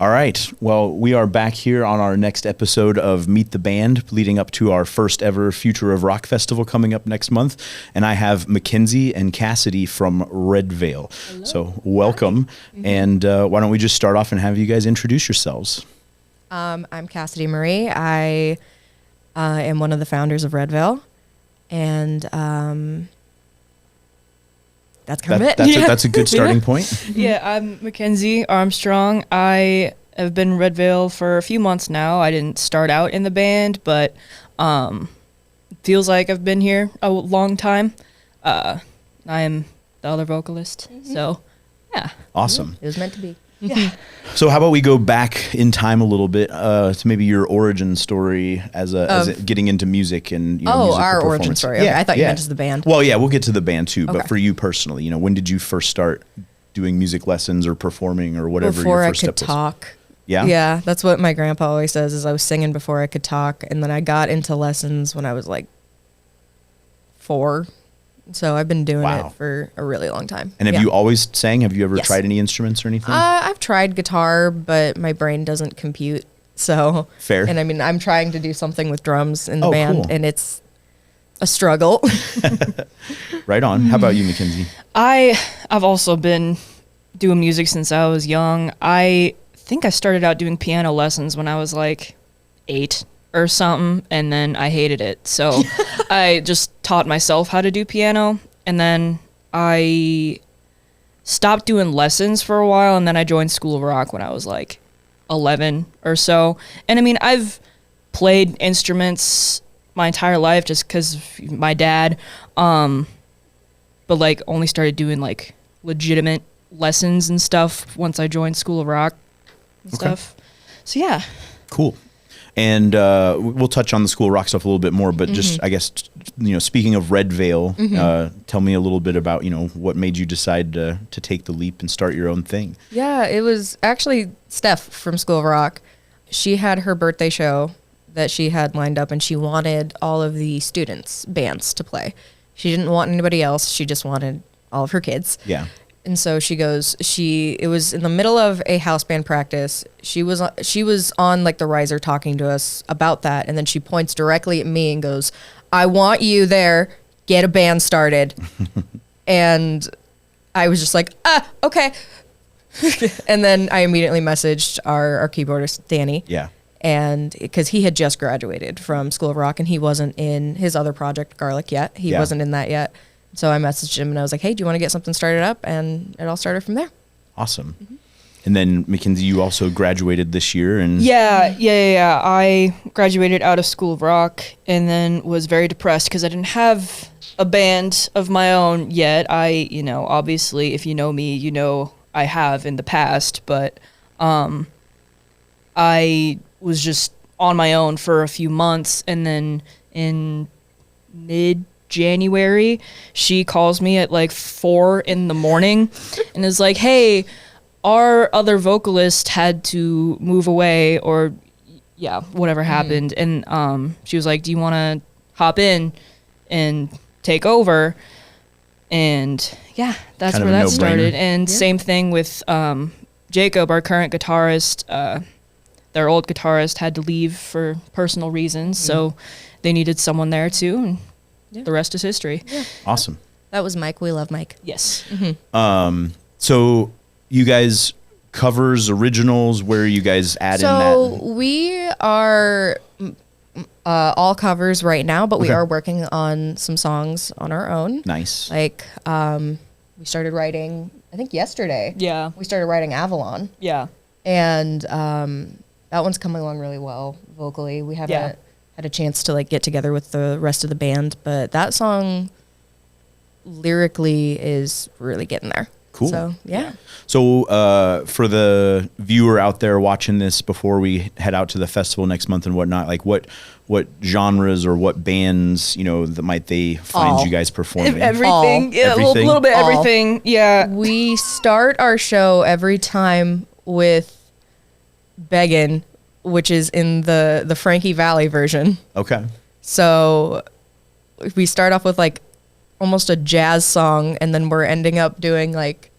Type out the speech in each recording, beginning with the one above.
All right. Well, we are back here on our next episode of Meet the Band, leading up to our first ever Future of Rock Festival coming up next month. And I have McKenzie and Cassidy from Redvale. Hello. So welcome. Mm-hmm. And why don't we just start off and have you guys introduce yourselves? I'm Cassidy Marie. I am one of the founders of Redvale. And that's kind of it. That's a good starting point. Yeah, I'm McKenzie Armstrong. I have been in Redvale for a few months now. I didn't start out in the band, but feels like I've been here a long time. I am the other vocalist, so yeah. Awesome. It was meant to be. Yeah. So how about we go back in time a little bit to maybe your origin story as getting into music and music our origin story. Okay. I thought you meant as the band. Well, yeah, we'll get to the band too. Okay. But for you personally, when did you first start doing music lessons or performing or whatever? Before your I first could step talk. Yeah. Yeah, that's what my grandpa always says. Is I was singing before I could talk, and then I got into lessons when I was like 4. So I've been doing it for a really long time. And have you always sang? Have you ever tried any instruments or anything? I've tried guitar, but my brain doesn't compute. So fair. And I mean, I'm trying to do something with drums in the band, and it's a struggle. Right on. How about you, McKenzie? I've also been doing music since I was young. I think I started out doing piano lessons when I was like 8 or something, and then I hated it. So I just taught myself how to do piano, and then I stopped doing lessons for a while, and then I joined School of Rock when I was like 11 or so. And I mean, I've played instruments my entire life just because my dad, but like only started doing like legitimate lessons and stuff once I joined School of Rock and stuff. So yeah. Cool. And we'll touch on the School of Rock stuff a little bit more, but just, I guess, speaking of Redvale, tell me a little bit about, what made you decide to take the leap and start your own thing. Yeah, it was actually Steph from School of Rock. She had her birthday show that she had lined up, and she wanted all of the students' bands to play. She didn't want anybody else. She just wanted all of her kids. Yeah. And so she goes, it was in the middle of a house band practice. She was on like the riser talking to us about that. And then she points directly at me and goes, I want you there. Get a band started. And I was just like, okay. And then I immediately messaged our keyboardist, Danny. Yeah. And because he had just graduated from School of Rock and he wasn't in his other project, Garlic, yet. He wasn't in that yet. So I messaged him and I was like, hey, do you want to get something started up? And it all started from there. Awesome. And then, McKenzie, you also graduated this year. And Yeah. I graduated out of School of Rock and then was very depressed because I didn't have a band of my own yet. I, obviously, if you know me, I have in the past. But I was just on my own for a few months. And then in mid-January, she calls me at like 4 a.m. and is like, hey, our other vocalist had to move away or whatever happened. And she was like, do you want to hop in and take over? And that's kind where that no-brainer. started. And same thing with Jacob, our current guitarist. Their old guitarist had to leave for personal reasons, so they needed someone there too, and the rest is history. Yeah. Awesome. That was Mike. We love Mike. Yes. So you guys covers, originals, where are you guys at in that? So we are all covers right now, but we are working on some songs on our own. Nice. Like we started writing, I think yesterday. Yeah. We started writing Avalon. Yeah. And that one's coming along really well vocally. We haven't had a chance to like get together with the rest of the band, but that song lyrically is really getting there. Cool. So, yeah. So for the viewer out there watching this before we head out to the festival next month and whatnot, like what genres or what bands, that might they find you guys performing? Everything. Yeah, Everything? a little bit everything. Yeah. We start our show every time with Beggin', which is in the Frankie Valli version. Okay. So we start off with like almost a jazz song, and then we're ending up doing like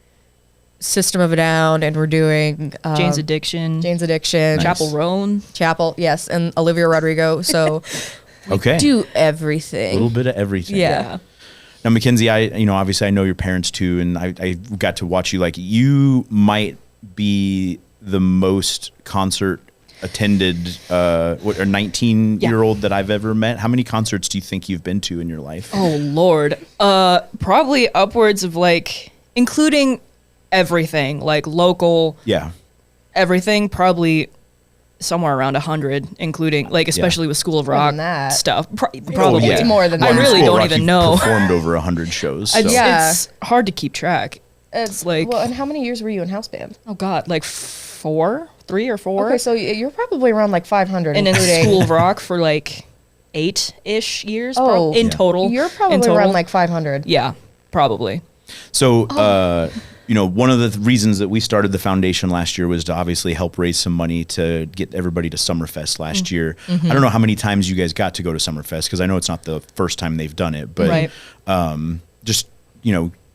System of a Down, and we're doing Jane's Addiction, Nice. Chapel Roan. Chapel, yes, and Olivia Rodrigo. So Okay. do A everything. little bit of everything. Yeah. Now, McKenzie, obviously I know your parents too, and I got to watch you. Like, you might be the most concert attended 19-year-old that I've ever met. How many concerts do you think you've been to in your life? Oh Lord, probably upwards of like, including everything, like local, everything, probably somewhere around 100, including like, especially with School of More Rock than that. stuff. Probably. It's more than I that. really School don't Rock, even you've know. Performed over 100 shows. So. It's hard to keep track. It's like, well, and how many years were you in house band? Oh God, like 3 or 4. Okay, so you're probably around like 500. And in including- School of Rock for like 8-ish years in total. You're probably around like 500. Yeah, probably. So, one of the reasons that we started the foundation last year was to obviously help raise some money to get everybody to Summerfest last year. I don't know how many times you guys got to go to Summerfest, because I know it's not the first time they've done it, but just,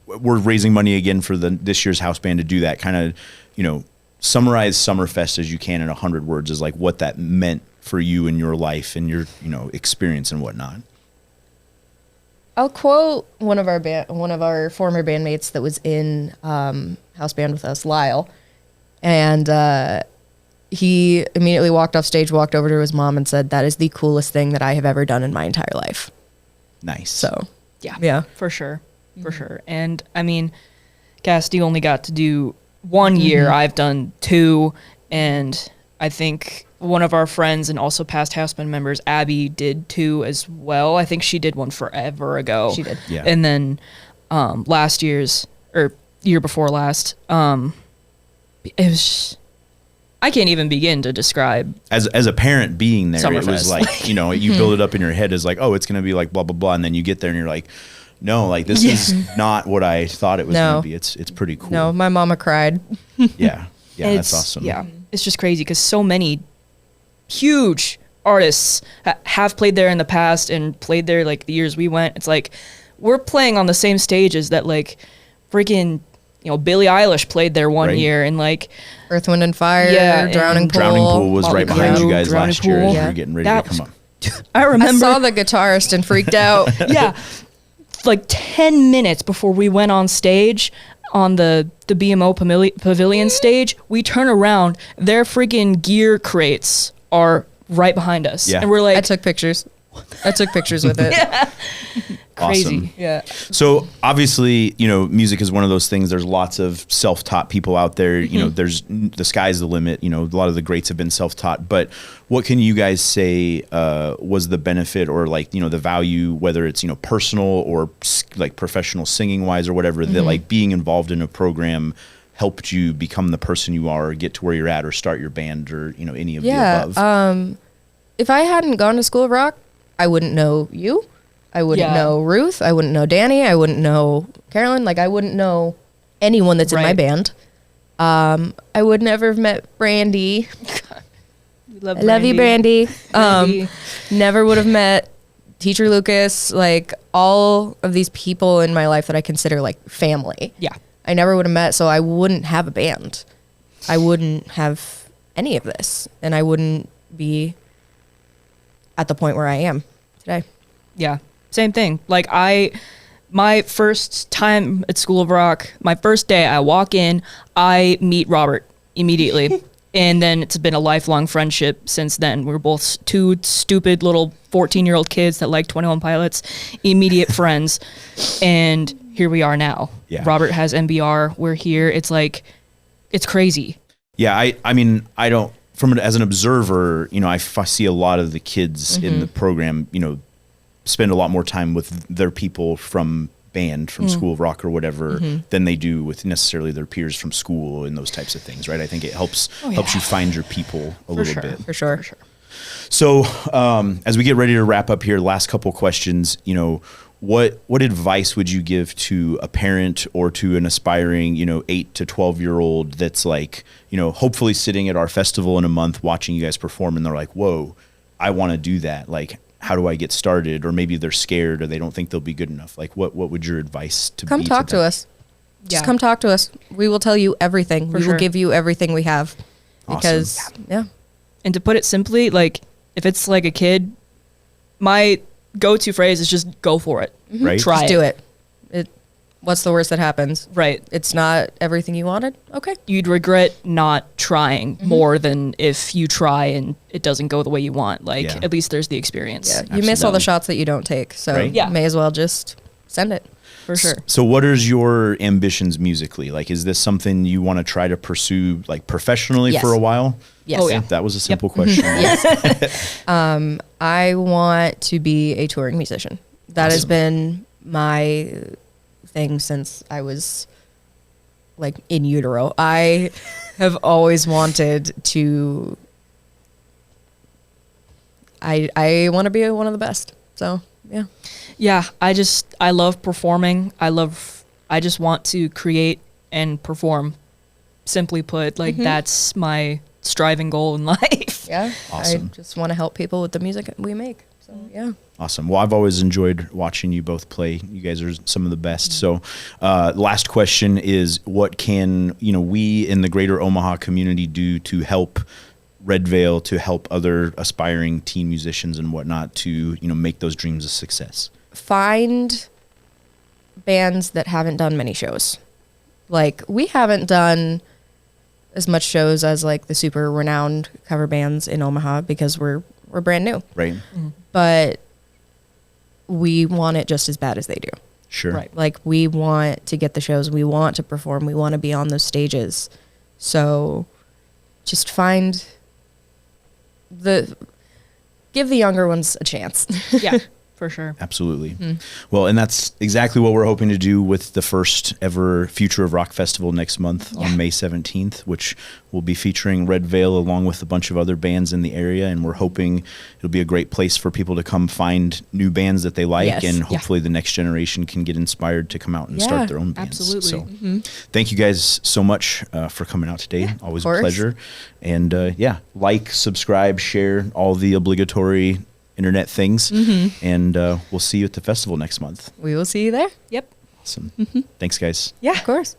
we're raising money again for this year's house band to do that. Kind of, summarize Summerfest as you can in 100 words, is like what that meant for you in your life and your, experience and whatnot. I'll quote one of our former bandmates that was in house band with us, Lyle, and he immediately walked off stage, walked over to his mom, and said, "That is the coolest thing that I have ever done in my entire life." Nice. So, yeah, for sure. And I mean, Cassidy only got to do 1 year. I've done 2, and I think one of our friends and also past house band members, Abby, did 2 as well. I think she did one forever ago. She did. Yeah. And then year before last, it was I can't even begin to describe. As a parent being there, Summerfest. it was like, you build it up in your head as like, oh, it's going to be like blah, blah, blah. And then you get there and you're like, no, like this is not what I thought it was going to be. It's pretty cool. No, my mama cried. Yeah, that's awesome. Yeah, it's just crazy because so many huge artists have played there in the past and played there like the years we went. It's like we're playing on the same stages that like freaking Billie Eilish played there one year, and like Earth, Wind and Fire, Drowning Pool. Drowning Pool was right behind you guys Drowning last year Pool. as you were getting ready to come up. I remember I saw the guitarist and freaked out. Yeah, like 10 minutes before we went on stage on the BMO pavilion stage, we turn around, their freaking gear crates are right behind us. Yeah. And we're like, I took pictures with it. crazy. Awesome. Yeah. So obviously, music is one of those things. There's lots of self-taught people out there. There's the sky's the limit. A lot of the greats have been self-taught. But what can you guys say was the benefit or like, the value, whether it's, personal or like professional singing wise or whatever, that like being involved in a program helped you become the person you are, or get to where you're at, or start your band, or, any of the above? If I hadn't gone to School of Rock, I wouldn't know you. I wouldn't know Ruth. I wouldn't know Danny. I wouldn't know Carolyn. Like, I wouldn't know anyone that's in my band. I would never have met Brandy. Love I love you, Brandy. Never would have met Teacher Lucas. Like, all of these people in my life that I consider like family. Yeah. I never would have met, so I wouldn't have a band. I wouldn't have any of this, and I wouldn't be at the point where I am today. Yeah, same thing. Like my first time at School of Rock, my first day, I walk in, I meet Robert immediately. And then it's been a lifelong friendship since then. We're both 2 stupid little 14-year-old kids that like 21 Pilots, immediate friends. And here we are now. Yeah. Robert has MBR. We're here. It's like, it's crazy. Yeah, I mean, I don't, as an observer, I see a lot of the kids in the program, spend a lot more time with their people from band, from School of Rock or whatever, than they do with necessarily their peers from school and those types of things, right? I think it helps you find your people a little bit. For sure. So as we get ready to wrap up here, last couple questions, what advice would you give to a parent or to an aspiring, 8 to 12-year-old that's like, hopefully sitting at our festival in a month watching you guys perform, and they're like, whoa, I want to do that. Like, how do I get started? Or maybe they're scared or they don't think they'll be good enough. Like, what would your advice to Come be talk to to us. just come talk to us. We will tell you everything. We will give you everything we have. Because, yeah. And to put it simply, like, if it's like a kid, my go-to phrase is just go for it. Right. Try just do it. What's the worst that happens? Right. It's not everything you wanted? Okay. You'd regret not trying more than if you try and it doesn't go the way you want. Like, at least there's the experience. Yeah. You miss all the shots that you don't take. So may as well just send it. For sure. So what is your ambitions musically? Like, is this something you want to try to pursue like professionally for a while? Yes. Oh, yeah. That was a simple question. Yes. I want to be a touring musician. That has been my thing since I was like in utero. I have always wanted to, I want to be one of the best. So, yeah. Yeah, I love performing. I just want to create and perform. Simply put, like that's my striving goal in life. Yeah. Awesome. I just want to help people with the music we make. So, yeah. Awesome. Well, I've always enjoyed watching you both play. You guys are some of the best. So, last question is, what can, we in the greater Omaha community do to help Redvale, to help other aspiring teen musicians and whatnot to, make those dreams a success? Find bands that haven't done many shows. Like, we haven't done as much shows as like the super renowned cover bands in Omaha because we're brand new. Right. But we want it just as bad as they do. Sure. Right. Like, we want to get the shows, we want to perform, we want to be on those stages. So just give the younger ones a chance. Yeah, for sure. Absolutely. Well, and that's exactly what we're hoping to do with the first ever Future of Rock Festival next month on May 17th, which will be featuring Redvale along with a bunch of other bands in the area. And we're hoping it'll be a great place for people to come find new bands that they like. And hopefully the next generation can get inspired to come out and start their own bands. Absolutely. So thank you guys so much for coming out today. Always a pleasure. And like, subscribe, share, all the obligatory internet things. And we'll see you at the festival next month. We will see you there. Yep. Awesome. Thanks, guys. Yeah, of course.